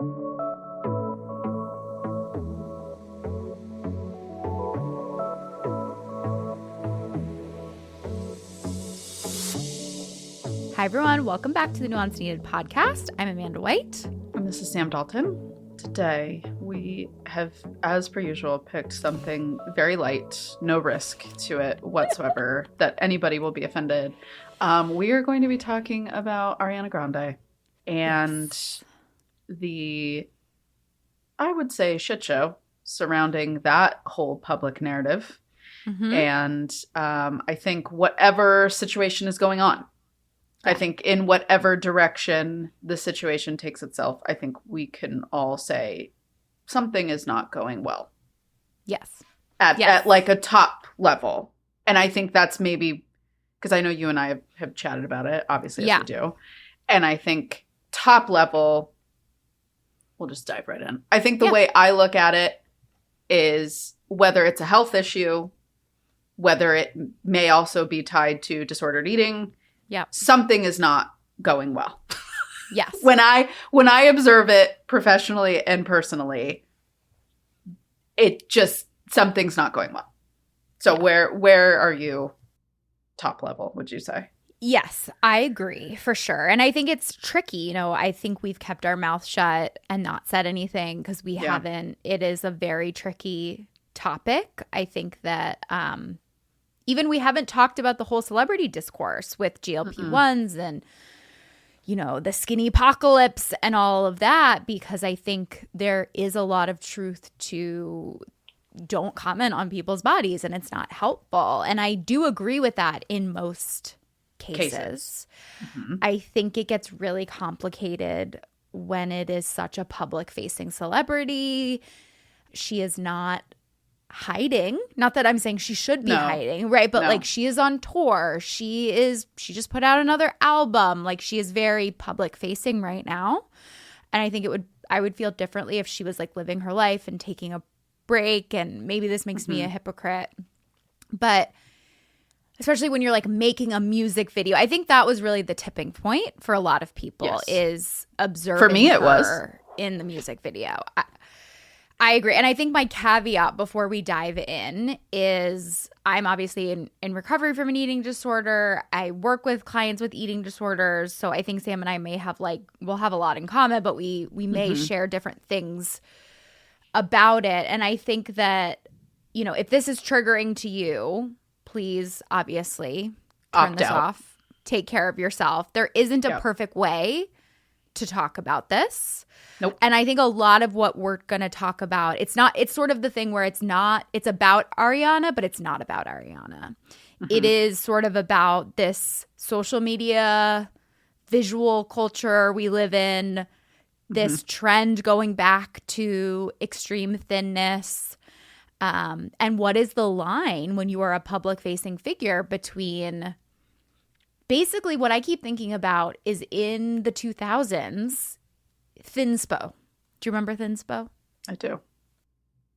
Hi, everyone. Welcome back to the Nuance Needed podcast. I'm Amanda White. And this is Sam Dalton. Today, we have, as per usual, picked something very light, no risk to it whatsoever, that anybody will be offended. We are going to be talking about Ariana Grande and the, I would say, shit show surrounding that whole public narrative. Mm-hmm. And I think whatever situation is going on, I think in whatever direction the situation takes itself, I think we can all say something is not going well. Yes. At like a top level. And I think that's maybe, because I know you and I have chatted about it, obviously, as we do. And I think top level, we'll just dive right in. I think the way I look at it is whether it's a health issue, whether it may also be tied to disordered eating, something is not going well. Yes. When I observe it professionally and personally, it just, something's not going well. So where are you top level, would you say? Yes, I agree for sure. And I think it's tricky. You know, I think we've kept our mouth shut and not said anything because we haven't. It is a very tricky topic. I think that even we haven't talked about the whole celebrity discourse with GLP-1s and, you know, the skinny apocalypse and all of that, because I think there is a lot of truth to don't comment on people's bodies and it's not helpful. And I do agree with that in most cases. Mm-hmm. I think it gets really complicated when it is such a public-facing celebrity. She is not hiding. Not that I'm saying she should be hiding, right? But like she is on tour. She just put out another album. Like she is very public facing right now. And I think I would feel differently if she was like living her life and taking a break. And maybe this makes me a hypocrite. But especially when you're like making a music video, I think that was really the tipping point for a lot of people is observing for me, it was in the music video. I agree. And I think my caveat before we dive in is I'm obviously in recovery from an eating disorder. I work with clients with eating disorders. So I think Sam and I we'll have a lot in common, but we may share different things about it. And I think that, you know, if this is triggering to you, please obviously turn this off. Take care of yourself. There isn't a perfect way to talk about this. Nope. And I think a lot of what we're going to talk about, it's sort of the thing where it's about Ariana, but it's not about Ariana. Mm-hmm. It is sort of about this social media, visual culture we live in, this trend going back to extreme thinness. And what is the line when you are a public-facing figure between basically what I keep thinking about is in the 2000s, Thinspo. Do you remember Thinspo? I do.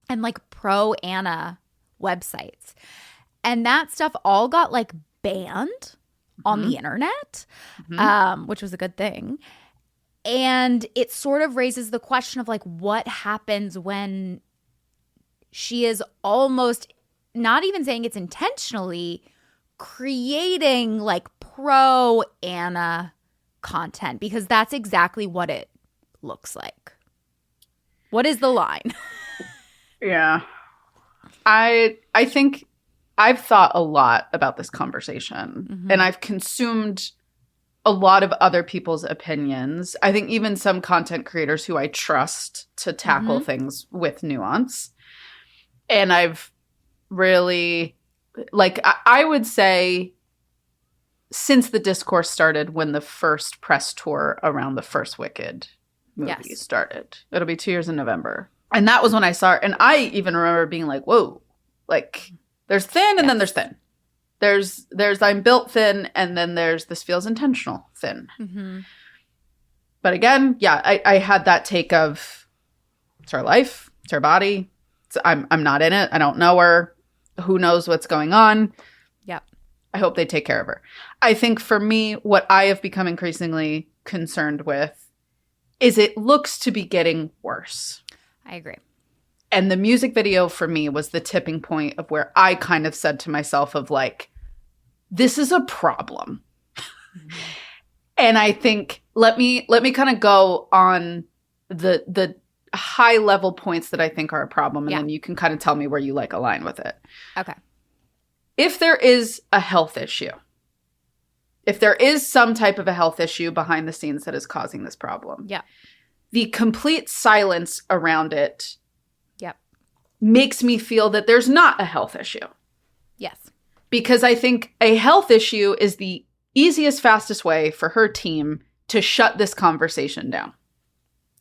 And like pro-Anna websites. And that stuff all got like banned on the internet, which was a good thing. And it sort of raises the question of like what happens when she is almost not even saying it's intentionally creating like pro-Anna content, because that's exactly what it looks like. What is the line? Yeah. I think I've thought a lot about this conversation and I've consumed a lot of other people's opinions. I think even some content creators who I trust to tackle things with nuance. And I've really, like, I would say since the discourse started when the first press tour around the first Wicked movie started. It'll be 2 years in November. And that was when I saw it. And I even remember being like, whoa, like there's thin and then there's thin. There's I'm built thin and then there's this feels intentional thin. But again, I had that take of it's her life, it's her body. I'm not in it. I don't know her. Who knows what's going on? Yep. I hope they take care of her. I think for me, what I have become increasingly concerned with is it looks to be getting worse. I agree. And the music video for me was the tipping point of where I kind of said to myself of like, this is a problem. Mm-hmm. And I think let me kind of go on the high level points that I think are a problem, and then you can kind of tell me where you like align with it. Okay. If there is a health issue, if there is some type of a health issue behind the scenes that is causing this problem, the complete silence around it makes me feel that there's not a health issue. Yes. Because I think a health issue is the easiest, fastest way for her team to shut this conversation down.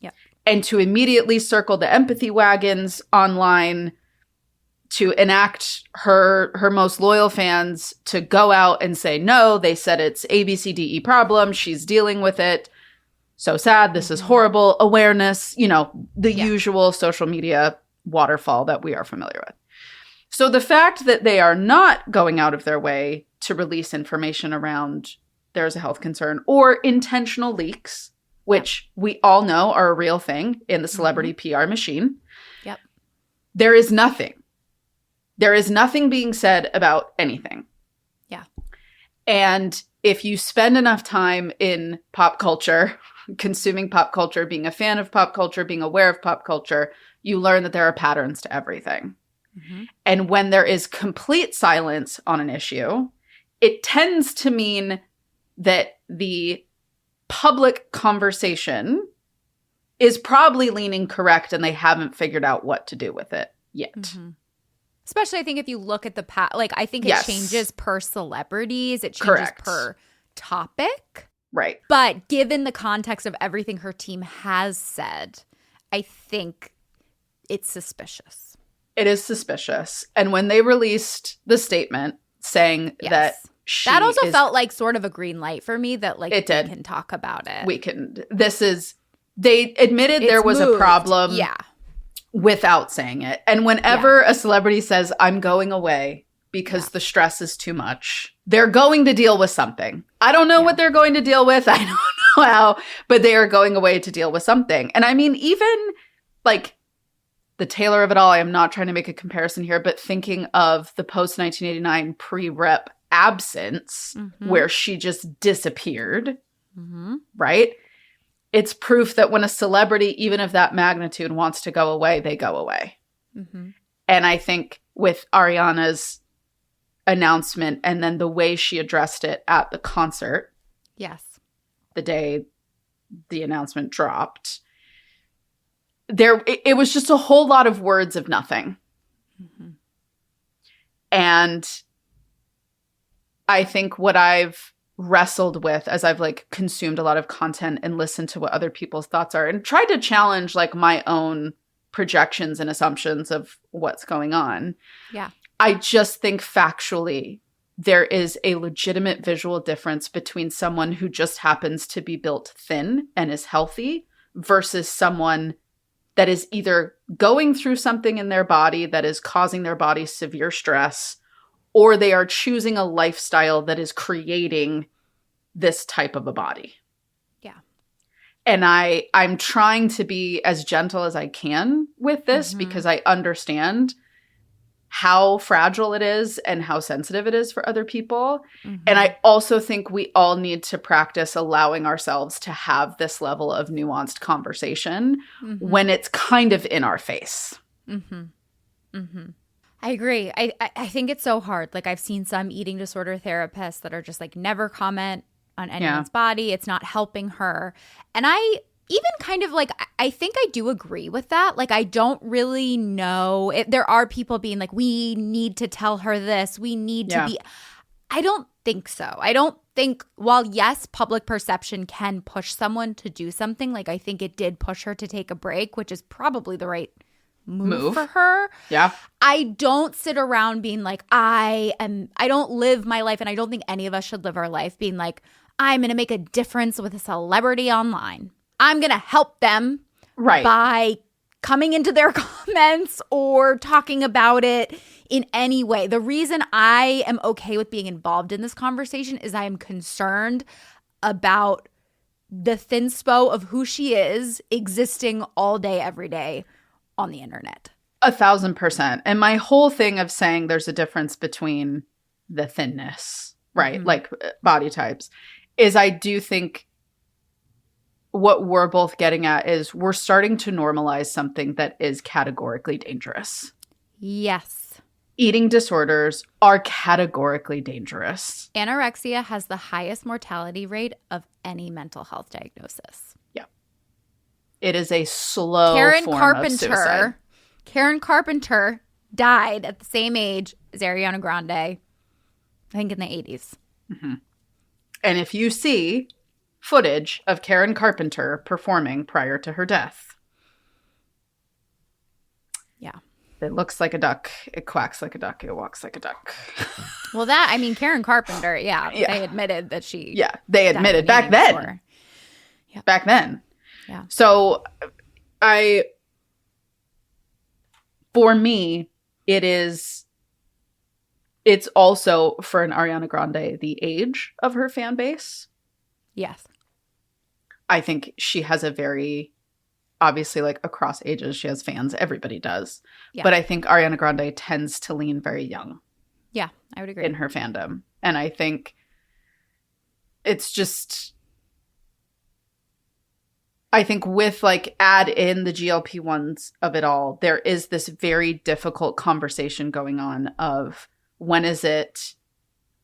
Yep. And to immediately circle the empathy wagons online, to enact her most loyal fans to go out and say, no, they said it's ABCDE problem. She's dealing with it. So sad. This is horrible. Awareness, the usual social media waterfall that we are familiar with. So the fact that they are not going out of their way to release information around there's a health concern or intentional leaks, which we all know are a real thing in the celebrity PR machine. Yep. There is nothing. There is nothing being said about anything. Yeah. And if you spend enough time in pop culture, consuming pop culture, being a fan of pop culture, being aware of pop culture, you learn that there are patterns to everything. Mm-hmm. And when there is complete silence on an issue, it tends to mean that the public conversation is probably leaning correct and they haven't figured out what to do with it yet. Mm-hmm. Especially, I think if you look at I think it changes per celebrities. It changes per topic. Right. But given the context of everything her team has said, I think it's suspicious. It is suspicious. And when they released the statement saying that that also felt like sort of a green light for me that like it did. We can talk about it. They admitted there was a problem without saying it. And whenever a celebrity says, I'm going away because the stress is too much, they're going to deal with something. I don't know what they're going to deal with. I don't know how, but they are going away to deal with something. And I mean, even like the Taylor of it all, I am not trying to make a comparison here, but thinking of the post-1989 pre-rep absence where she just disappeared, right? It's proof that when a celebrity, even of that magnitude, wants to go away, they go away. Mm-hmm. And I think with Ariana's announcement and then the way she addressed it at the concert, the day the announcement dropped, it was just a whole lot of words of nothing. Mm-hmm. And I think what I've wrestled with as I've like consumed a lot of content and listened to what other people's thoughts are and tried to challenge like my own projections and assumptions of what's going on. Yeah. I just think factually there is a legitimate visual difference between someone who just happens to be built thin and is healthy versus someone that is either going through something in their body that is causing their body severe stress, or they are choosing a lifestyle that is creating this type of a body. Yeah. And I'm trying to be as gentle as I can with this because I understand how fragile it is and how sensitive it is for other people. And I also think we all need to practice allowing ourselves to have this level of nuanced conversation when it's kind of in our face. I agree. I think it's so hard. Like I've seen some eating disorder therapists that are just like never comment on anyone's body. It's not helping her. And I even kind of like, I think I do agree with that. Like I don't really know if there are people being like, we need to tell her this. We need to be. I don't think so. I don't think, while yes, public perception can push someone to do something, like I think it did push her to take a break, which is probably the right move for her. Yeah. I don't sit around being like, I don't live my life, and I don't think any of us should live our life being like, I'm going to make a difference with a celebrity online. I'm going to help them by coming into their comments or talking about it in any way. The reason I am okay with being involved in this conversation is I am concerned about the thinspo of who she is existing all day, every day on the internet. 1,000%. And my whole thing of saying there's a difference between the thinness, right? Mm-hmm. Like body types, is I do think what we're both getting at is we're starting to normalize something that is categorically dangerous. Yes. Eating disorders are categorically dangerous. Anorexia has the highest mortality rate of any mental health diagnosis. Yeah. It is a slow form of suicide. Karen Carpenter died at the same age as Ariana Grande, I think in the 80s. Mm-hmm. And if you see footage of Karen Carpenter performing prior to her death, yeah, it looks like a duck, it quacks like a duck, it walks like a duck. Well, Karen Carpenter, yeah. They admitted that she... Yeah, they admitted back then. Yep. Back then. Yeah. So for me, it's also, for an Ariana Grande, the age of her fan base. Yes. I think she has a very, obviously, like across ages, she has fans. Everybody does. Yeah. But I think Ariana Grande tends to lean very young. Yeah, I would agree. In her fandom. And I think it's just... I think with like add in the GLP-1s of it all, there is this very difficult conversation going on of when is it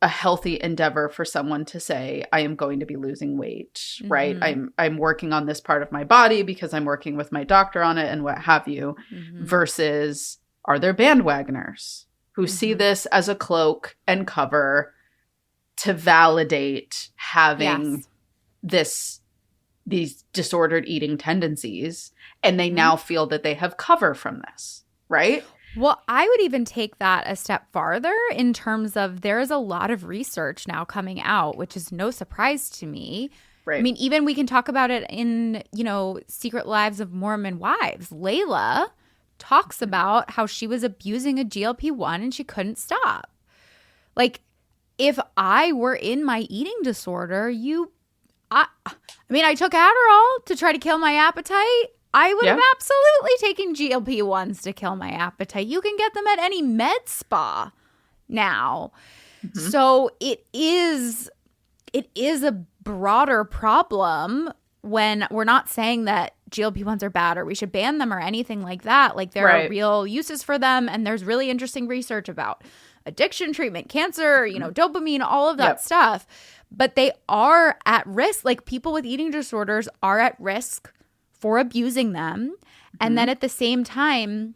a healthy endeavor for someone to say, I am going to be losing weight, mm-hmm. right? I'm working on this part of my body because I'm working with my doctor on it and what have you, mm-hmm. versus are there bandwagoners who mm-hmm. see this as a cloak and cover to validate having these disordered eating tendencies, and they now feel that they have cover from this, right? Well, I would even take that a step farther in terms of there's a lot of research now coming out, which is no surprise to me. Right. I mean, even we can talk about it in, Secret Lives of Mormon Wives. Layla talks about how she was abusing a GLP-1 and she couldn't stop. Like, if I were in my eating disorder, I took Adderall to try to kill my appetite. I would have absolutely taken GLP-1s to kill my appetite. You can get them at any med spa now. Mm-hmm. So it is a broader problem when we're not saying that GLP-1s are bad or we should ban them or anything like that. Like there are real uses for them, and there's really interesting research about addiction treatment, cancer, dopamine, all of that stuff. But they are at risk. Like people with eating disorders are at risk for abusing them. Mm-hmm. And then at the same time,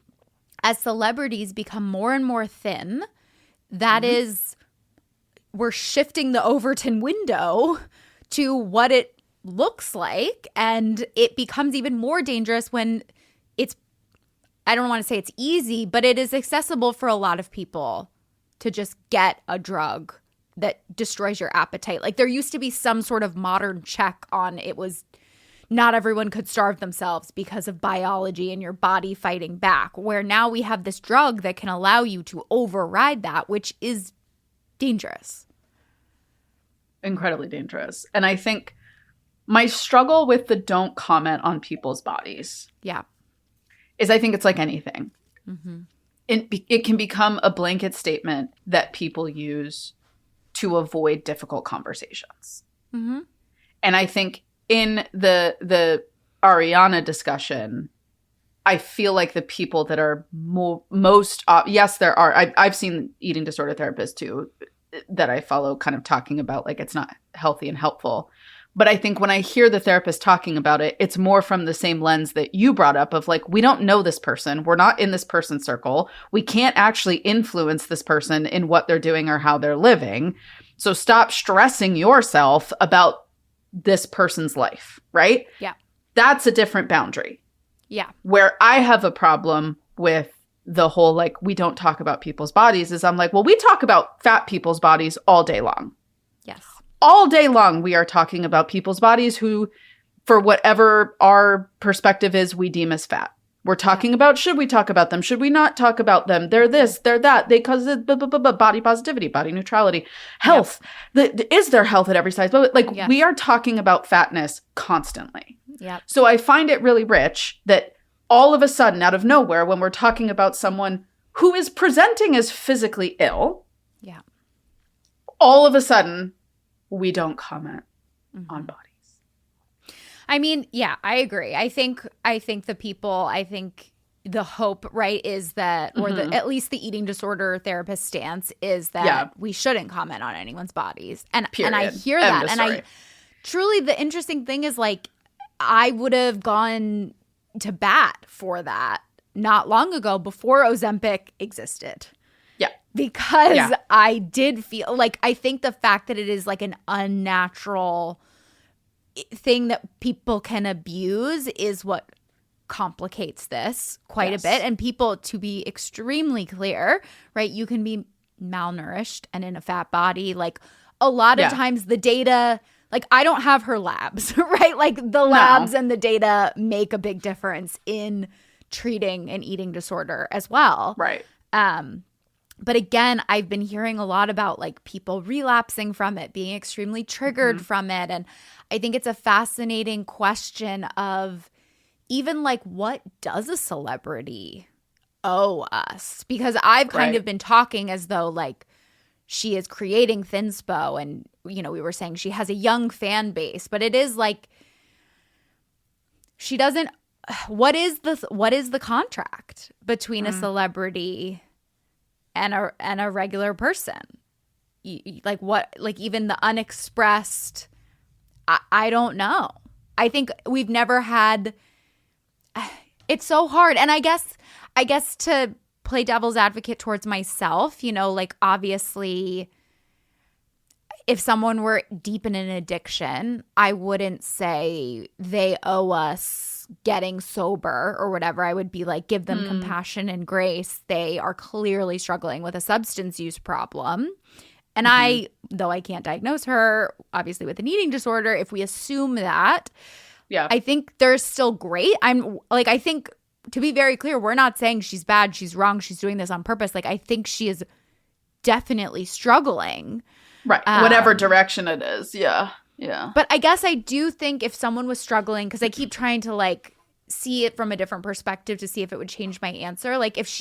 as celebrities become more and more thin, that mm-hmm. is, we're shifting the Overton window to what it looks like. And it becomes even more dangerous when it's, I don't want to say it's easy, but it is accessible for a lot of people to just get a drug that destroys your appetite. Like there used to be some sort of modern check on it was not everyone could starve themselves because of biology and your body fighting back, where now we have this drug that can allow you to override that, which is dangerous. Incredibly dangerous. And I think my struggle with the don't comment on people's bodies is I think it's like anything. Mm-hmm. It can become a blanket statement that people use to avoid difficult conversations. Mm-hmm. And I think in the Ariana discussion, I feel like the people that are most yes, there are. I've seen eating disorder therapists too that I follow kind of talking about like it's not healthy and helpful. But I think when I hear the therapist talking about it, it's more from the same lens that you brought up of like, we don't know this person. We're not in this person's circle. We can't actually influence this person in what they're doing or how they're living. So stop stressing yourself about this person's life, right? Yeah. That's a different boundary. Yeah. Where I have a problem with the whole, like, we don't talk about people's bodies is I'm like, well, we talk about fat people's bodies all day long. Yes. All day long, we are talking about people's bodies who, for whatever our perspective is, we deem as fat, We're talking about, should we talk about them? Should we not talk about them? They're this, they're that. They cause body positivity, body neutrality, health. Is there health at every size? But like we are talking about fatness constantly. Yep. So I find it really rich that all of a sudden, out of nowhere, when we're talking about someone who is presenting as physically ill, all of a sudden, we don't comment on bodies. I mean, yeah, I agree. I think the hope, right, is that, or at least the eating disorder therapist stance is that we shouldn't comment on anyone's bodies. And I hear that. And I truly, the interesting thing is like, I would have gone to bat for that not long ago before Ozempic existed. Yeah. Because I did feel like, I think the fact that it is like an unnatural thing that people can abuse is what complicates this quite a bit. And people, to be extremely clear, right, you can be malnourished and in a fat body. Like a lot of times the data, like I don't have her labs, right? Like the labs and the data make a big difference in treating an eating disorder as well. Right. But again, I've been hearing a lot about like people relapsing from it, being extremely triggered from it. And I think it's a fascinating question of even like, what does a celebrity owe us? Because I've kind of been talking as though like she is creating Thinspo and, you know, we were saying she has a young fan base, but it is like she doesn't – what is the contract between a celebrity and a regular person? Like what – like even the unexpressed – I don't know. I think we've never had – it's so hard. And I guess to play devil's advocate towards myself, you know, like obviously if someone were deep in an addiction, I wouldn't say they owe us getting sober or whatever. I would be like, give them compassion and grace. They are clearly struggling with a substance use problem. And I, though I can't diagnose her, obviously with an eating disorder, if we assume that, I think there's still great. I think, to be very clear, we're not saying she's bad, she's wrong, she's doing this on purpose. Like, I think she is definitely struggling. Right. Whatever direction it is. Yeah. Yeah. But I guess I do think if someone was struggling, because I keep trying to like see it from a different perspective to see if it would change my answer. Like if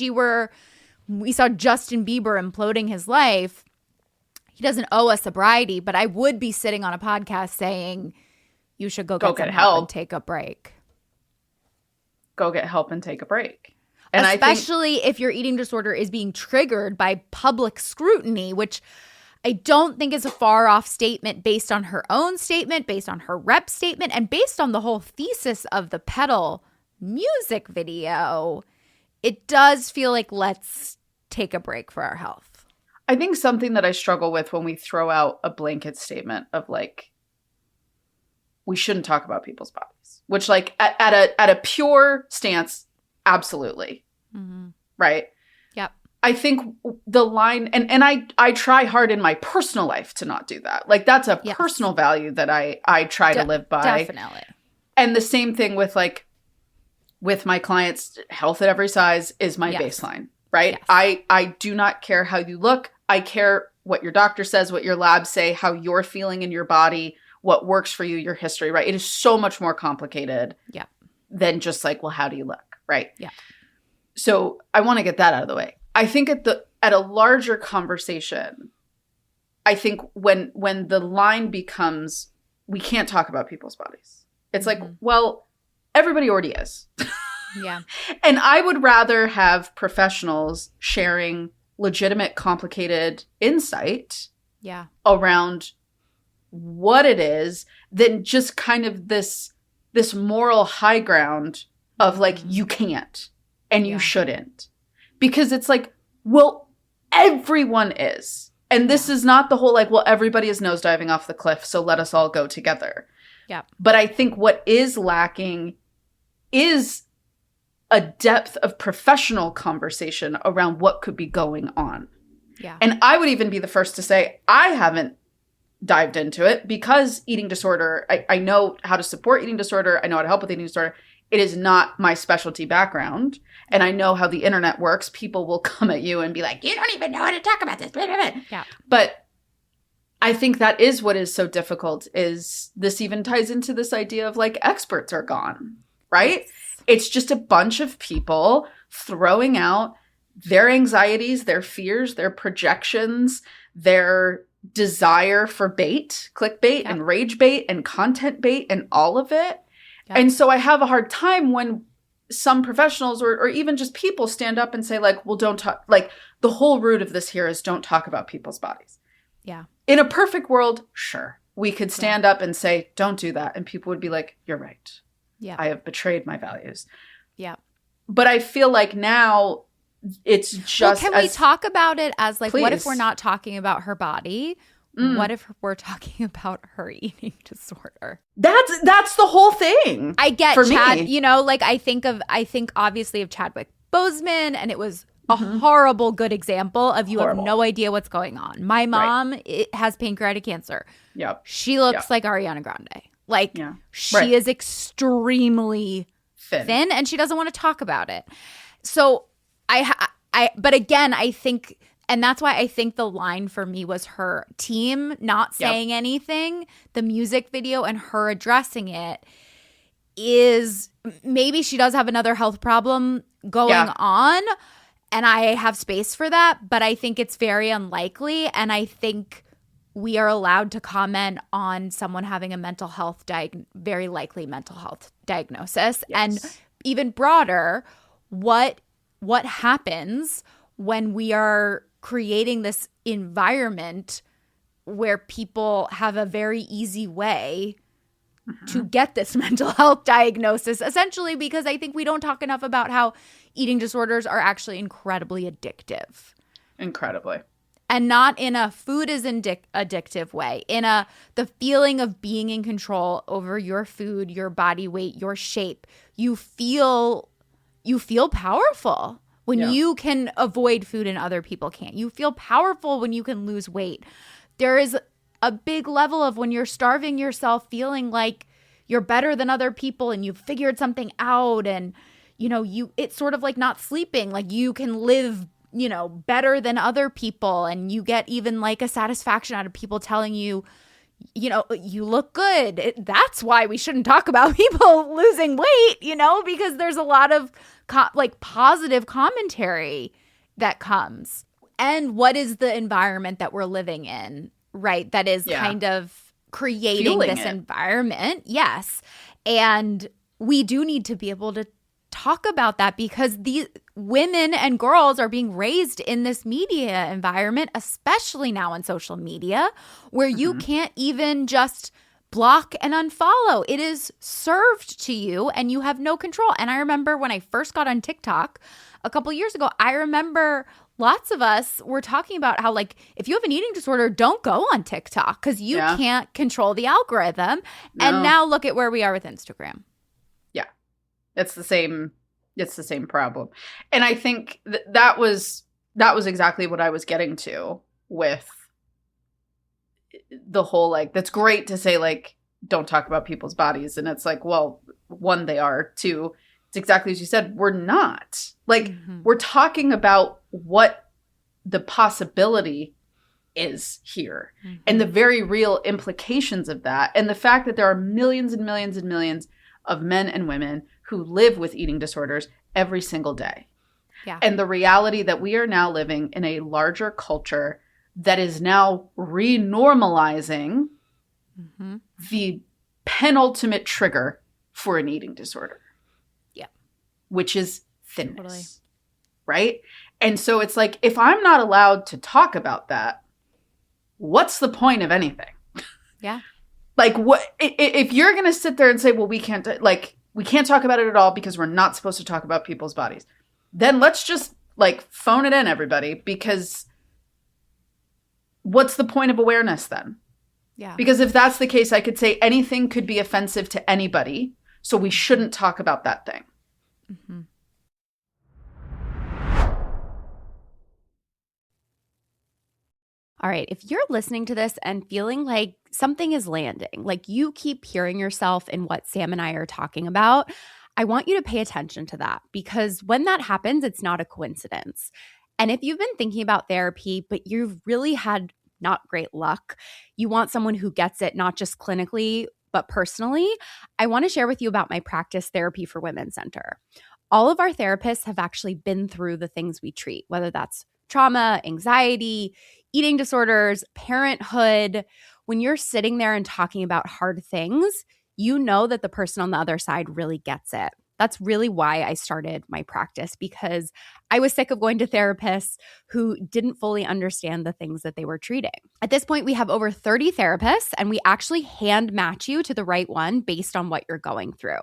we saw Justin Bieber imploding his life, he doesn't owe us sobriety, but I would be sitting on a podcast saying you should go get some help and take a break. Go get help and take a break. And especially if your eating disorder is being triggered by public scrutiny, which I don't think is a far off statement based on her own statement, based on her rep statement, and based on the whole thesis of the Pedal music video. It does feel like let's take a break for our health. I think something that I struggle with when we throw out a blanket statement of like, we shouldn't talk about people's bodies, which like at a pure stance, absolutely. Right. Yep. I think the line, and I try hard in my personal life to not do that. Like that's a personal value that I try to live by. Definitely. And the same thing with like, with my clients, health at every size is my baseline, right? Yes. I do not care how you look. I care what your doctor says, what your labs say, how you're feeling in your body, what works for you, your history, right? It is so much more complicated than just like, well, how do you look, right? Yeah. So I want to get that out of the way. I think at a larger conversation, I think when the line becomes, we can't talk about people's bodies. It's like, well, everybody already is. Yeah. And I would rather have professionals sharing legitimate, complicated insight around what it is than just kind of this moral high ground of like, you can't and you shouldn't. Because it's like, well, everyone is. And this is not the whole like, well, everybody is nosediving off the cliff, so let us all go together. Yeah. But I think what is lacking is a depth of professional conversation around what could be going on. Yeah. And I would even be the first to say, I haven't dived into it because eating disorder, I know how to support eating disorder. I know how to help with eating disorder. it is not my specialty background. And I know how the internet works. People will come at you and be like, you don't even know how to talk about this. Blah, blah, blah. Yeah. But I think that is what is so difficult, is this even ties into this idea of like experts are gone, right? Yes. It's just a bunch of people throwing out their anxieties, their fears, their projections, their desire for bait, clickbait, and rage bait and content bait and all of it. Yep. And so I have a hard time when some professionals or even just people stand up and say like, well, don't talk. Like the whole root of this here is don't talk about people's bodies. Yeah. In a perfect world, sure. We could stand up and say, don't do that. And people would be like, you're right. Yeah. I have betrayed my values. Yeah. But I feel like now it's just can we talk about it as like, Please. What if we're not talking about her body? What if we're talking about her eating disorder? That's the whole thing. I get for Chad, me. you know, like I think obviously of Chadwick Boseman, and it was a horrible good example of you have no idea what's going on. My mom has pancreatic cancer. Yep. She looks like Ariana Grande. Like she is extremely thin and she doesn't want to talk about it. So but again, I think, and that's why I think the line for me was her team not saying anything, the music video and her addressing it is maybe she does have another health problem going on and I have space for that, but I think it's very unlikely. And I think we are allowed to comment on someone having a mental health very likely mental health diagnosis. Yes. And even broader, what happens when we are creating this environment where people have a very easy way to get this mental health diagnosis, essentially because I think we don't talk enough about how eating disorders are actually incredibly addictive. Incredibly. And not in a food is addictive way, in the feeling of being in control over your food, your body weight, your shape. You feel powerful when you can avoid food and other people can't. You feel powerful when you can lose weight. There is a big level of when you're starving yourself, feeling like you're better than other people and you've figured something out, and it's sort of like not sleeping, like you can live better than other people, and you get even like a satisfaction out of people telling you, you look good. That's why we shouldn't talk about people losing weight, because there's a lot of positive commentary that comes. And what is the environment that we're living in, right? That is kind of creating Fueling this it. environment. Yes. And we do need to be able to talk about that because these women and girls are being raised in this media environment, especially now on social media, where you can't even just block and unfollow. It is served to you and you have no control. And I remember when I first got on TikTok a couple years ago, I remember lots of us were talking about how, like, if you have an eating disorder, don't go on TikTok because you can't control the algorithm. No. And now look at where we are with Instagram. Yeah. It's the same problem. And I think that was exactly what I was getting to with the whole, like, that's great to say, like, don't talk about people's bodies. And it's like, well, one, they are. Two, it's exactly as you said, we're not. Like, we're talking about what the possibility is here and the very real implications of that. And the fact that there are millions and millions and millions of men and women who live with eating disorders every single day. Yeah. And the reality that we are now living in a larger culture that is now renormalizing the penultimate trigger for an eating disorder. Yeah. Which is thinness. Totally. Right? And so it's like, if I'm not allowed to talk about that, what's the point of anything? Yeah. Like, what if you're going to sit there and say, well, we can't talk about it at all because we're not supposed to talk about people's bodies, then let's just, like, phone it in, everybody, because what's the point of awareness then? Yeah. Because if that's the case, I could say anything could be offensive to anybody, so we shouldn't talk about that thing. All right, if you're listening to this and feeling like something is landing, like you keep hearing yourself in what Sam and I are talking about, I want you to pay attention to that because when that happens, it's not a coincidence. And if you've been thinking about therapy, but you've really had not great luck, you want someone who gets it not just clinically, but personally, I want to share with you about my practice Therapy for Women Center. All of our therapists have actually been through the things we treat, whether that's trauma, anxiety, eating disorders, parenthood. When you're sitting there and talking about hard things, you know that the person on the other side really gets it. That's really why I started my practice, because I was sick of going to therapists who didn't fully understand the things that they were treating. At this point, we have over 30 therapists, and we actually hand match you to the right one based on what you're going through.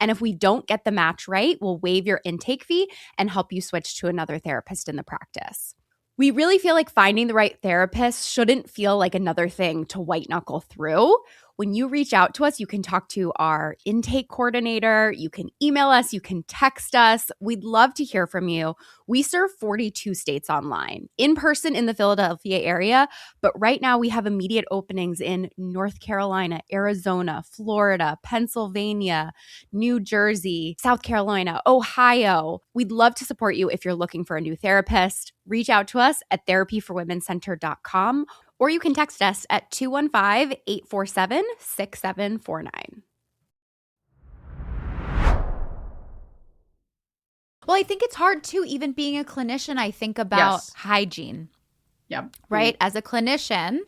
And if we don't get the match right, we'll waive your intake fee and help you switch to another therapist in the practice. We really feel like finding the right therapist shouldn't feel like another thing to white knuckle through. When you reach out to us, you can talk to our intake coordinator, you can email us, you can text us. We'd love to hear from you. We serve 42 states online, in person in the Philadelphia area, but right now we have immediate openings in North Carolina, Arizona, Florida, Pennsylvania, New Jersey, South Carolina, Ohio. We'd love to support you if you're looking for a new therapist. Reach out to us at therapyforwomencenter.com, or you can text us at 215-847-6749. Well, I think it's hard too, even being a clinician, I think about Yes. hygiene, Yeah. right? As a clinician,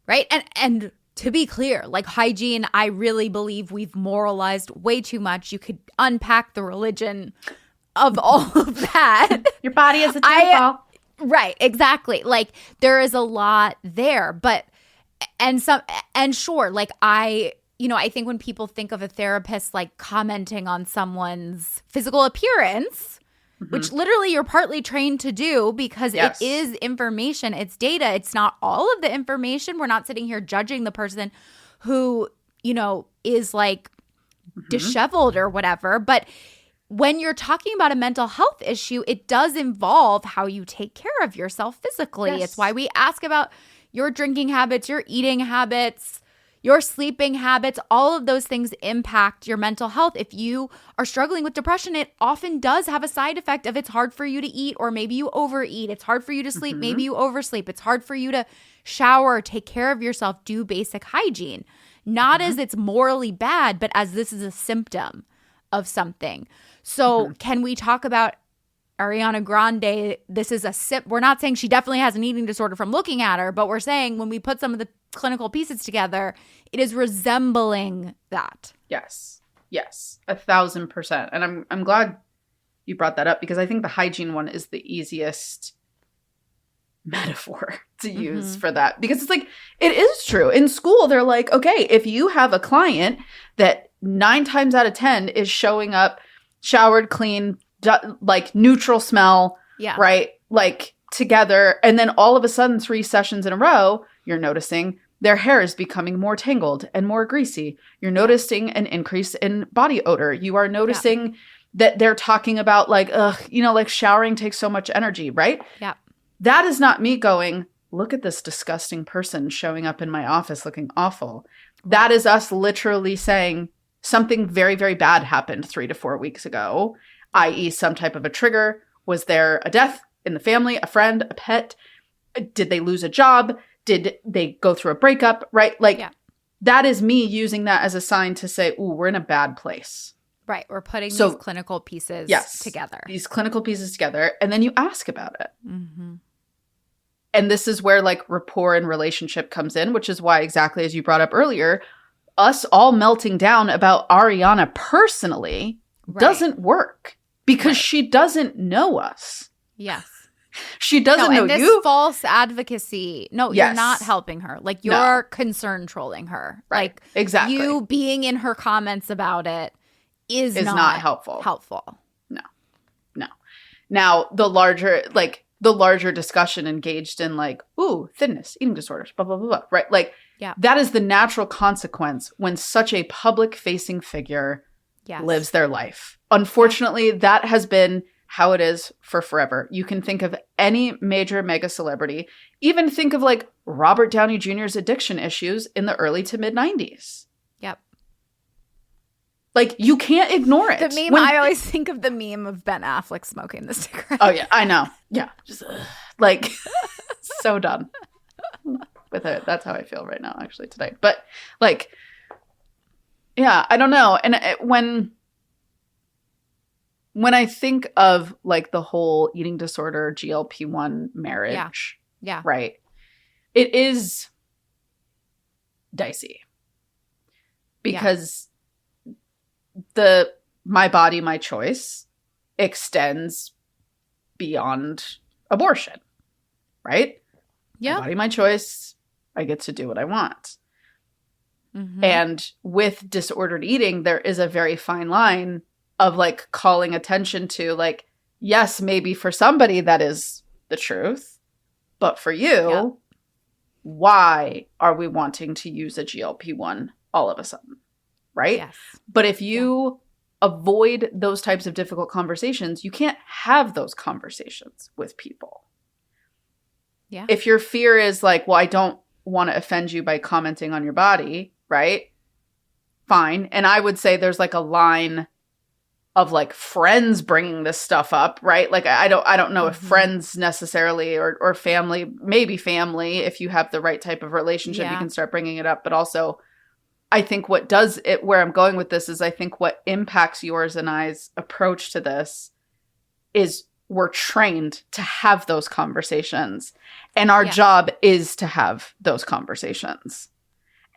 right? And to be clear, like hygiene, I really believe we've moralized way too much. You could unpack the religion of all of that. Your body is a temple. Right, exactly. Like there is a lot there, but and sure, like I think when people think of a therapist like commenting on someone's physical appearance, which literally you're partly trained to do because Yes. it is information, it's data, it's not all of the information. We're not sitting here judging the person who, is like disheveled or whatever, but when you're talking about a mental health issue, it does involve how you take care of yourself physically. Yes. It's why we ask about your drinking habits, your eating habits, your sleeping habits. All of those things impact your mental health. If you are struggling with depression, it often does have a side effect of it's hard for you to eat, or maybe you overeat. It's hard for you to sleep. Maybe you oversleep. It's hard for you to shower, take care of yourself, do basic hygiene. Not as it's morally bad, but as this is a symptom of something. So can we talk about Ariana Grande? This is we're not saying she definitely has an eating disorder from looking at her, but we're saying when we put some of the clinical pieces together, it is resembling that. Yes. 1,000%. And I'm glad you brought that up, because I think the hygiene one is the easiest metaphor to use for that, because it's like, it is true. In school, they're like, okay, if you have a client that 9 times out of 10 is showing up showered, clean, like neutral smell, right? Like together. And then all of a sudden, 3 sessions in a row, you're noticing their hair is becoming more tangled and more greasy. You're noticing an increase in body odor. You are noticing that they're talking about like, like showering takes so much energy, right? Yeah. That is not me going, look at this disgusting person showing up in my office looking awful. That is us literally saying, something very, very bad happened 3 to 4 weeks ago, i.e. some type of a trigger. Was there a death in the family, a friend, a pet? Did they lose a job? Did they go through a breakup, right? Like that is me using that as a sign to say, ooh, we're in a bad place. Right. We're putting these clinical pieces together. These clinical pieces together. And then you ask about it. And this is where like rapport and relationship comes in, which is why, exactly as you brought up earlier, us all melting down about Ariana personally doesn't work, because she doesn't know us. Yes. She doesn't know this you. False advocacy. No, you're not helping her. Like you're concern trolling her. Right. Like exactly. You being in her comments about it is not helpful. No. Now the larger discussion engaged in like, ooh, thinness, eating disorders, blah, blah, blah, blah, right? Like that is the natural consequence when such a public-facing figure lives their life. Unfortunately, that has been how it is for forever. You can think of any major mega celebrity, even think of like Robert Downey Jr.'s addiction issues in the early to mid-90s. Yep. Like, you can't ignore it. The meme, I always think of the meme of Ben Affleck smoking the cigarette. Oh, yeah, I know. Yeah. Just, like, so done with it. That's how I feel right now, actually, today. But, like, yeah, I don't know. And when I think of, like, the whole eating disorder, GLP-1 marriage, yeah. Right, it is dicey. Because the my body, my choice extends beyond abortion, right? Yeah. My body, my choice. I get to do what I want. Mm-hmm. And with disordered eating, there is a very fine line of like calling attention to like, yes, maybe for somebody that is the truth, but for you, why are we wanting to use a GLP-1 all of a sudden? Right? Yes. But if you avoid those types of difficult conversations, you can't have those conversations with people. Yeah. If your fear is like, well, I don't want to offend you by commenting on your body, right? Fine. And I would say there's like a line of like friends bringing this stuff up, right? Like I don't know if friends necessarily or family, maybe family, if you have the right type of relationship, you can start bringing it up. But also, I think what does it, where I'm going with this is I think what impacts yours and I's approach to this is we're trained to have those conversations. And our job is to have those conversations.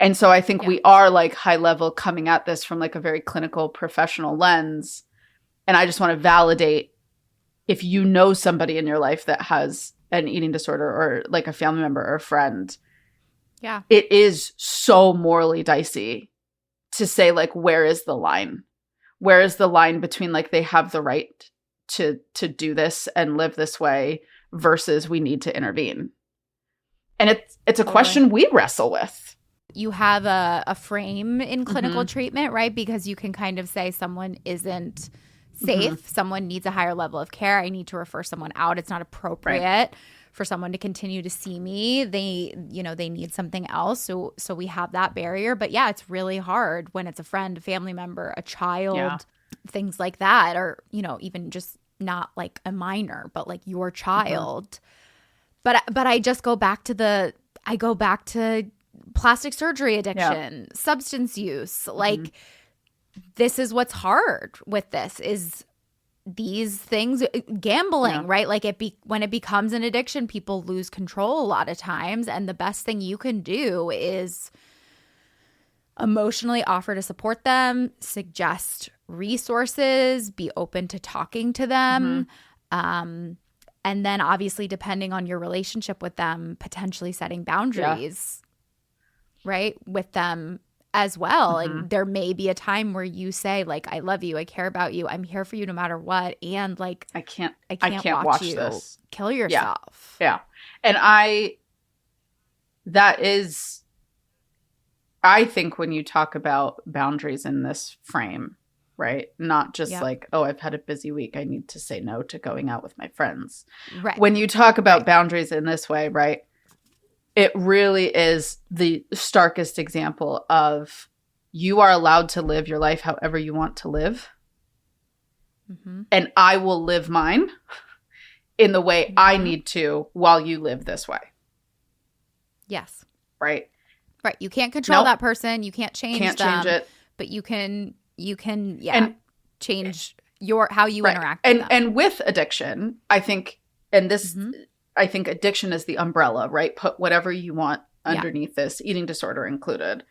And so I think we are like high level coming at this from like a very clinical professional lens. And I just want to validate if you know somebody in your life that has an eating disorder or like a family member or a friend. Yeah. It is so morally dicey to say like, where is the line? Where is the line between like they have the right to do this and live this way versus we need to intervene? And it's a question we wrestle with. You have a frame in clinical treatment, right? Because you can kind of say someone isn't safe. Someone needs a higher level of care. I need to refer someone out. It's not appropriate for someone to continue to see me. They need something else. So we have that barrier. But yeah, it's really hard when it's a friend, a family member, a child, things like that, or, even just not like a minor, but like your child. But I just go back to plastic surgery addiction, substance use. Like, this is what's hard with this is these things, gambling, right? Like when it becomes an addiction, people lose control a lot of times. And the best thing you can do is emotionally offer to support them, suggest resources, be open to talking to them. And then obviously, depending on your relationship with them, potentially setting boundaries, right, with them as well. And there may be a time where you say, like, I love you, I care about you, I'm here for you no matter what. And like, I can't watch you this. Kill yourself. Yeah. And I think when you talk about boundaries in this frame, right? Not just like, oh, I've had a busy week, I need to say no to going out with my friends. Right. When you talk about boundaries in this way, right? It really is the starkest example of you are allowed to live your life however you want to live. And I will live mine in the way I need to while you live this way. Yes. Right. Right. You can't control that person. You can't change them. Change it. But you can change how you interact with them. And with addiction, I think, and this I think addiction is the umbrella, right? Put whatever you want underneath this, eating disorder included.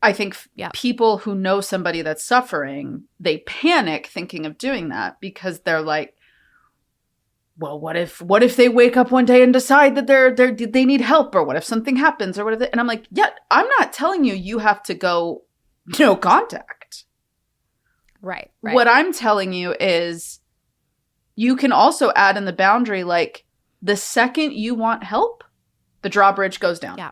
I think people who know somebody that's suffering, they panic thinking of doing that because they're like, well, what if they wake up one day and decide that they need help, or what if something happens, or what if and I'm like, I'm not telling you have to go no contact. Right. What I'm telling you is you can also add in the boundary, like, the second you want help, the drawbridge goes down. Yeah.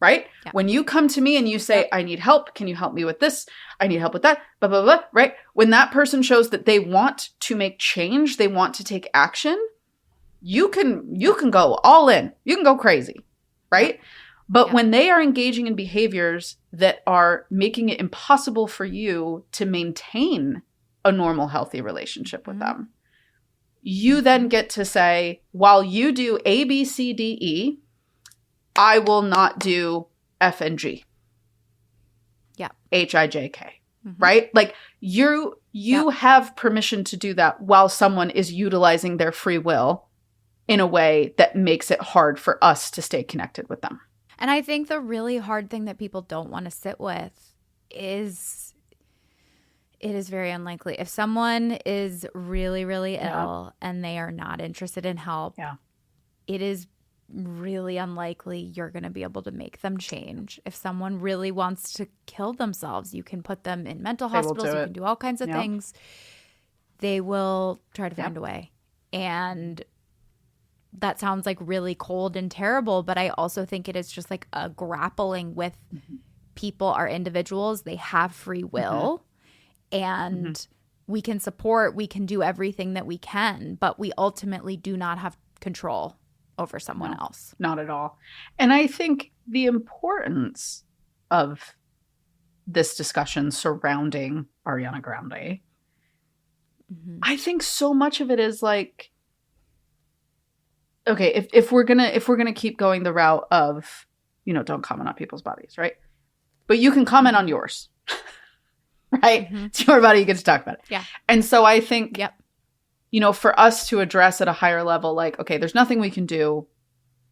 Right? Yeah. When you come to me and you say, I need help. Can you help me with this? I need help with that. Blah, blah, blah. Right? When that person shows that they want to make change, they want to take action, you can go all in. You can go crazy. Right? But when they are engaging in behaviors that are making it impossible for you to maintain a normal, healthy relationship with them, you then get to say, while you do A, B, C, D, E, I will not do F and G. Yeah. H, I, J, K. Right? Like you have permission to do that while someone is utilizing their free will in a way that makes it hard for us to stay connected with them. And I think the really hard thing that people don't want to sit with is it is very unlikely. If someone is really, really ill and they are not interested in help, it is really unlikely you're going to be able to make them change. If someone really wants to kill themselves, you can put them in mental hospitals, you can do all kinds of things. They will try to find a way. And that sounds like really cold and terrible, but I also think it is just like a grappling with people are individuals. They have free will and we can support, we can do everything that we can, but we ultimately do not have control over someone else. Not at all. And I think the importance of this discussion surrounding Ariana Grande, I think so much of it is like, okay, if we're gonna keep going the route of, don't comment on people's bodies, right? But you can comment on yours, right? It's your body, you get to talk about it. Yeah. And so I think, for us to address at a higher level, like, okay, there's nothing we can do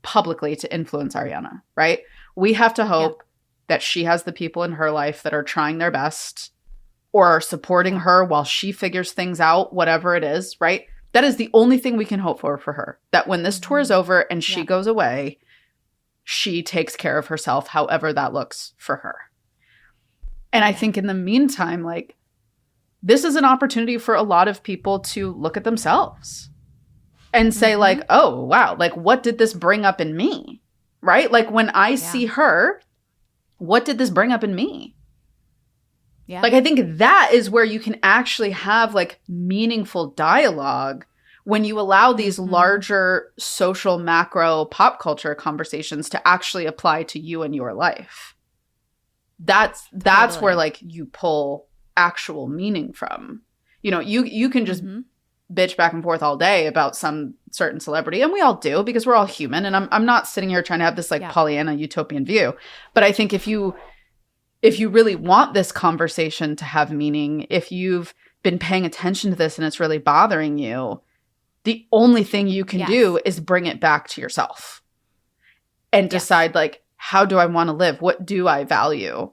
publicly to influence Ariana, right? We have to hope that she has the people in her life that are trying their best or are supporting her while she figures things out, whatever it is, right? That is the only thing we can hope for her. That when this tour is over and she goes away, she takes care of herself, however that looks for her. And I think in the meantime, like, this is an opportunity for a lot of people to look at themselves and say like, oh, wow, like what did this bring up in me? Right? Like when I see her, what did this bring up in me? Yeah. Like, I think that is where you can actually have like meaningful dialogue when you allow these larger social macro pop culture conversations to actually apply to you and your life. That's where like you pull actual meaning from. You can just bitch back and forth all day about some certain celebrity, and we all do because we're all human. And I'm not sitting here trying to have this like Pollyanna utopian view. But I think if you really want this conversation to have meaning, if you've been paying attention to this and it's really bothering you, the only thing you can do is bring it back to yourself and decide like, how do I want to live? What do I value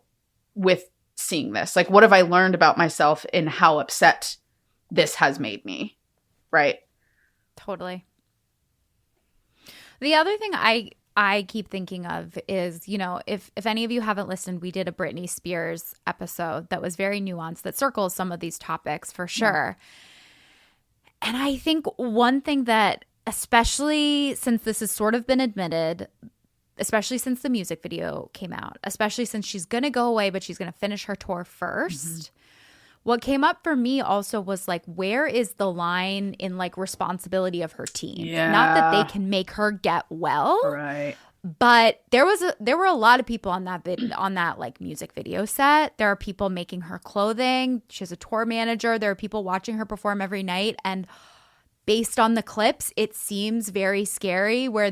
with seeing this? Like, what have I learned about myself in how upset this has made me? Right? Totally. The other thing I keep thinking of is, if any of you haven't listened, we did a Britney Spears episode that was very nuanced that circles some of these topics for sure. And I think one thing that, especially since this has sort of been admitted, especially since the music video came out, especially since she's going to go away, but she's going to finish her tour first. What came up for me also was like, where is the line in like responsibility of her team? Yeah. Not that they can make her get well, right? But there were a lot of people on that like music video set. There are people making her clothing. She has a tour manager. There are people watching her perform every night. And based on the clips, it seems very scary. Where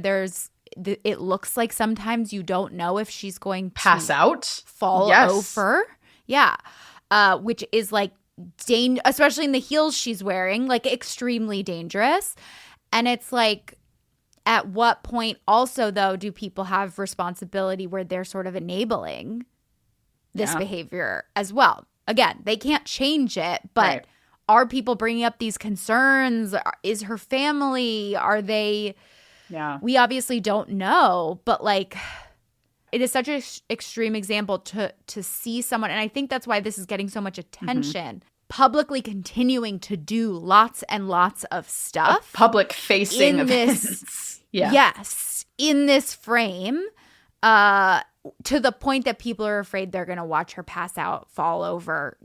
it looks like sometimes you don't know if she's going to pass out, fall over. Yeah. Which is like especially in the heels she's wearing, like extremely dangerous. And it's like, at what point also, though, do people have responsibility where they're sort of enabling this behavior as well? Again, they can't change it, but are people bringing up these concerns? Is her family? Are they? Yeah. We obviously don't know, but like, it is such an extreme example to see someone, and I think that's why this is getting so much attention. Publicly continuing to do lots and lots of stuff. Public facing events. Yes. In this frame, to the point that people are afraid they're going to watch her pass out, fall over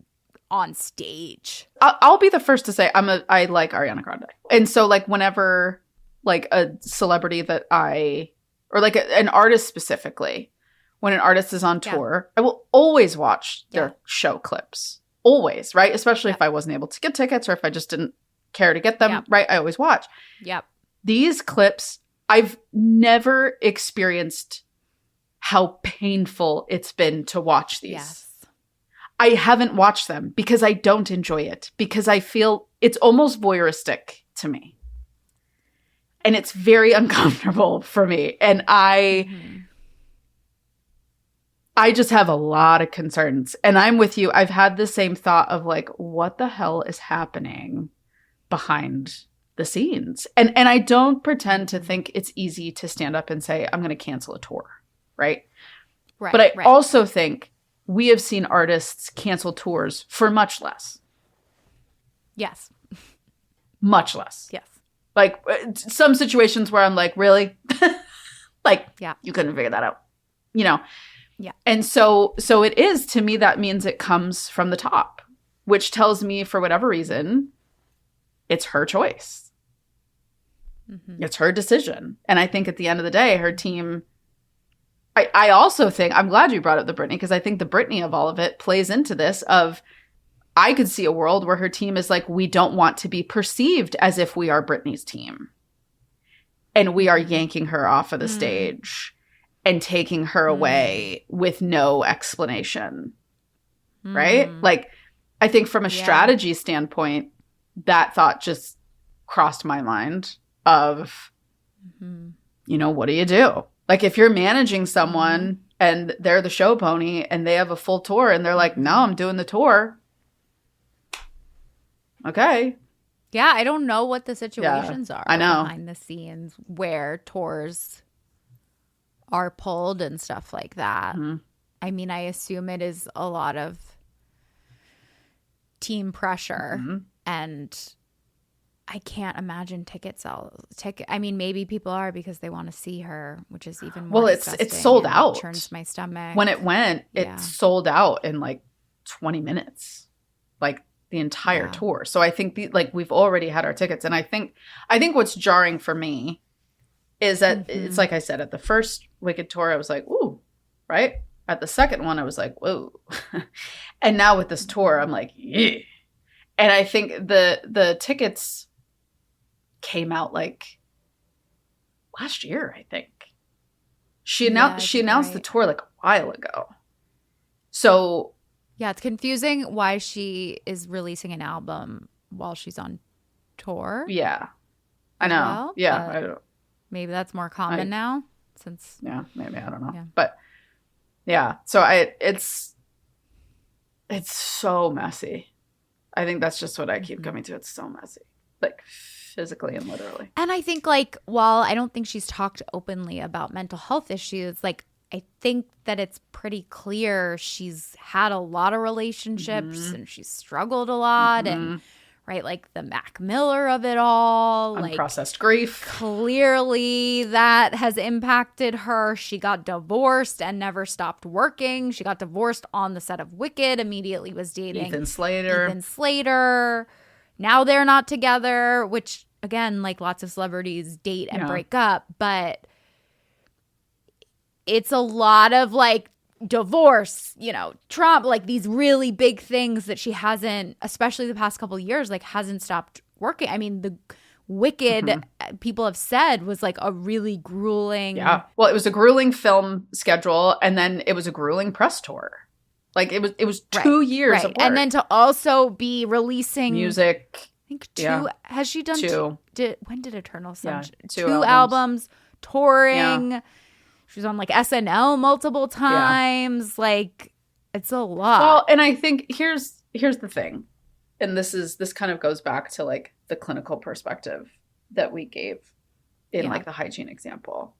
on stage. I'll be the first to say I like Ariana Grande. And so like whenever like a celebrity that or like an artist specifically when an artist is on tour, I will always watch their show clips. Always, right? Especially if I wasn't able to get tickets or if I just didn't care to get them, right? I always watch. Yep. These clips, I've never experienced how painful it's been to watch these. Yes. I haven't watched them because I don't enjoy it, because I feel it's almost voyeuristic to me. And it's very uncomfortable for me. And I just have a lot of concerns. And I'm with you. I've had the same thought of like, what the hell is happening behind the scenes? And I don't pretend to think it's easy to stand up and say, I'm going to cancel a tour, right? Right. But I also think we have seen artists cancel tours for much less. Yes. Much less. Yes. Like some situations where I'm like, really? Like, yeah, you couldn't figure that out, you know? Yeah. And so it is, to me, that means it comes from the top, which tells me for whatever reason, it's her choice. It's her decision. And I think at the end of the day, her team, I also think, I'm glad you brought up the Britney, because I think the Britney of all of it plays into this of, I could see a world where her team is like, we don't want to be perceived as if we are Britney's team. And we are yanking her off of the stage and taking her away with no explanation. Right? Like, I think from a strategy standpoint, that thought just crossed my mind of, you know, what do you do? Like, if you're managing someone and they're the show pony and they have a full tour and they're like, no, I'm doing the tour. Okay. Yeah, I don't know what the situations are I know. behind the scenes where tours are pulled and stuff like that. I mean, I assume it is a lot of team pressure, and I can't imagine ticket sales. I mean, maybe people are because they want to see her, which is even more disgusting. It's sold out. It turns my stomach. When it went, it sold out in like 20 minutes, like the entire tour. So I think we've already had our tickets, and I think what's jarring for me is that it's like I said, at the first Wicked tour, I was like, ooh, right? At the second one, I was like, whoa. And now with this tour, I'm like, yeah. And I think the tickets came out like last year, I think. She announced the tour like a while ago. So yeah, it's confusing why she is releasing an album while she's on tour. Yeah. I know. Well, yeah. I don't. Maybe that's more common now since. Yeah, maybe. I don't know. Yeah. But yeah. So it's so messy. I think that's just what I keep coming to. It's so messy. Like physically and literally. And I think like, while I don't think she's talked openly about mental health issues, like I think that it's pretty clear she's had a lot of relationships and she's struggled a lot and right, like the Mac Miller of it all, unprocessed like, grief. Clearly that has impacted her. She got divorced and never stopped working. She got divorced on the set of Wicked, immediately was dating Ethan Slater. Now they're not together, which again, like lots of celebrities date and break up, but it's a lot of like divorce, you know, Trump, like these really big things that she hasn't, especially the past couple of years, like hasn't stopped working. I mean, the Wicked, people have said, was like a really grueling. Yeah. Well, it was a grueling film schedule, and then it was a grueling press tour. Like it was 2 years of work. And then to also be releasing music. I think two. Has she done two? When did Eternal Sun? Yeah, two albums, touring. Yeah. She was on like SNL multiple times. Yeah. Like it's a lot. Well, and I think here's the thing. And this kind of goes back to like the clinical perspective that we gave in like the hygiene example.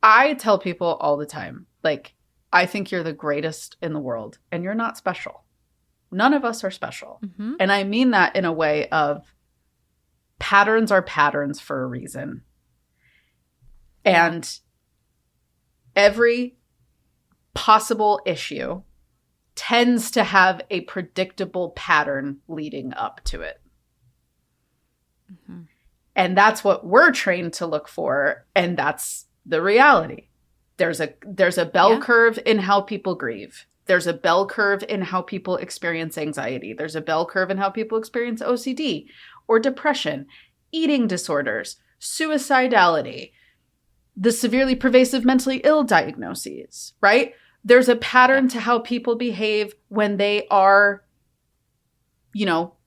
I tell people all the time, like, I think you're the greatest in the world and you're not special. None of us are special. And I mean that in a way of patterns are patterns for a reason. And every possible issue tends to have a predictable pattern leading up to it. And that's what we're trained to look for. And that's the reality. There's a bell curve in how people grieve. There's a bell curve in how people experience anxiety. There's a bell curve in how people experience OCD or depression, eating disorders, suicidality, the severely pervasive mentally ill diagnoses, right? There's a pattern to how people behave when they are,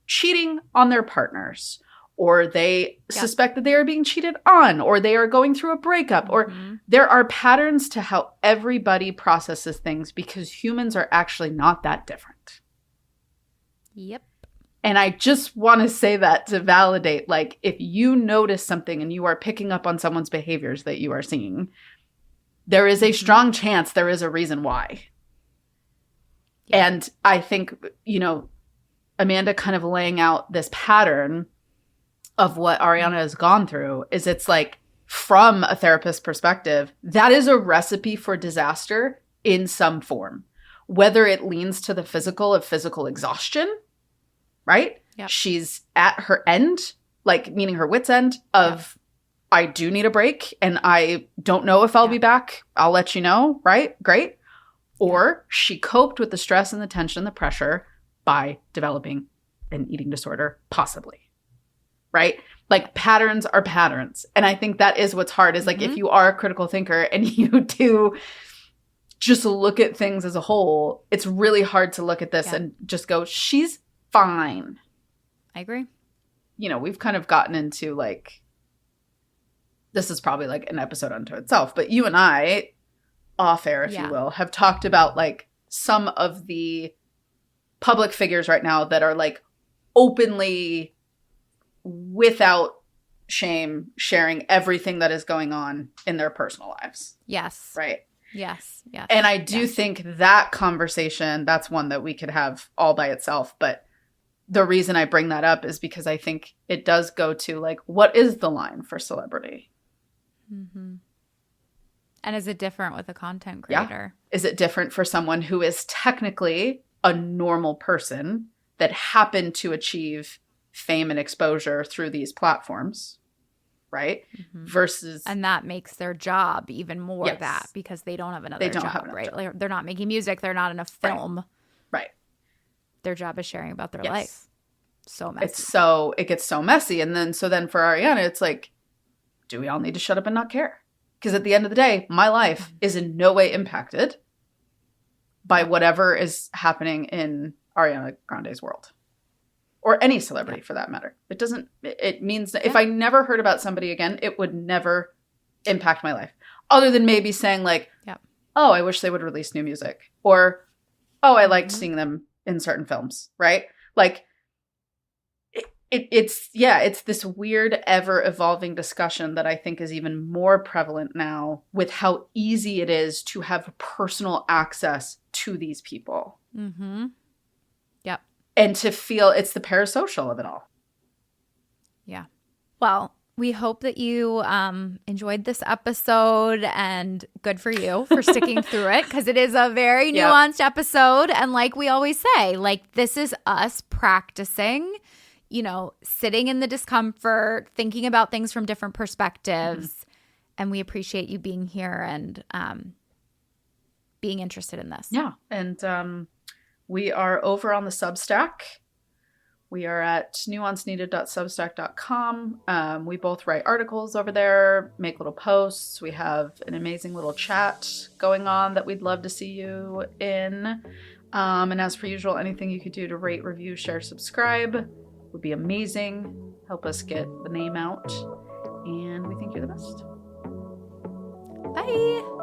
cheating on their partners, or they suspect that they are being cheated on, or they are going through a breakup, or there are patterns to how everybody processes things because humans are actually not that different. Yep. And I just want to say that to validate, like, if you notice something and you are picking up on someone's behaviors that you are seeing, there is a strong chance there is a reason why. Yeah. And I think, Amanda kind of laying out this pattern of what Ariana has gone through is it's like, from a therapist perspective, that is a recipe for disaster in some form, whether it leans to the physical of physical exhaustion, right? Yep. She's at her end, like meaning her wit's end of, I do need a break and I don't know if I'll be back. I'll let you know, right? Great. Or she coped with the stress and the tension and the pressure by developing an eating disorder, possibly, right? Like, patterns are patterns. And I think that is what's hard is like, if you are a critical thinker and you do just look at things as a whole, it's really hard to look at this and just go, she's fine. I agree. We've kind of gotten into like, this is probably like an episode unto itself, but you and I, off air, if you will, have talked about like some of the public figures right now that are like openly, without shame, sharing everything that is going on in their personal lives. Yes. Right. Yes. Yes. And I do think that conversation, that's one that we could have all by itself. But the reason I bring that up is because I think it does go to like, what is the line for celebrity? Mm-hmm. And is it different with a content creator? Yeah. Is it different for someone who is technically a normal person that happened to achieve fame and exposure through these platforms, right? Versus, and that makes their job even more that because they don't have another job, right? Like, they're not making music, they're not in a film, right? Their job is sharing about their life. So messy. It gets so messy, and then for Ariana, it's like, do we all need to shut up and not care? Because at the end of the day, my life is in no way impacted by whatever is happening in Ariana Grande's world. Or any celebrity for that matter. It means that if I never heard about somebody again, it would never impact my life. Other than maybe saying like, oh, I wish they would release new music. Or, oh, I liked seeing them in certain films, right? Like, it's this weird, ever evolving discussion that I think is even more prevalent now with how easy it is to have personal access to these people. Mm-hmm. Yep. And to feel it's the parasocial of it all. Yeah. Well, we hope that you enjoyed this episode, and good for you for sticking through it, because it is a very nuanced episode. And like we always say, like, this is us practicing, sitting in the discomfort, thinking about things from different perspectives. And we appreciate you being here and being interested in this. Yeah. And we are over on the Substack. We are at nuanceneeded.substack.com. We both write articles over there, make little posts. We have an amazing little chat going on that we'd love to see you in. And as per usual, anything you could do to rate, review, share, subscribe would be amazing. Help us get the name out. And we think you're the best. Bye.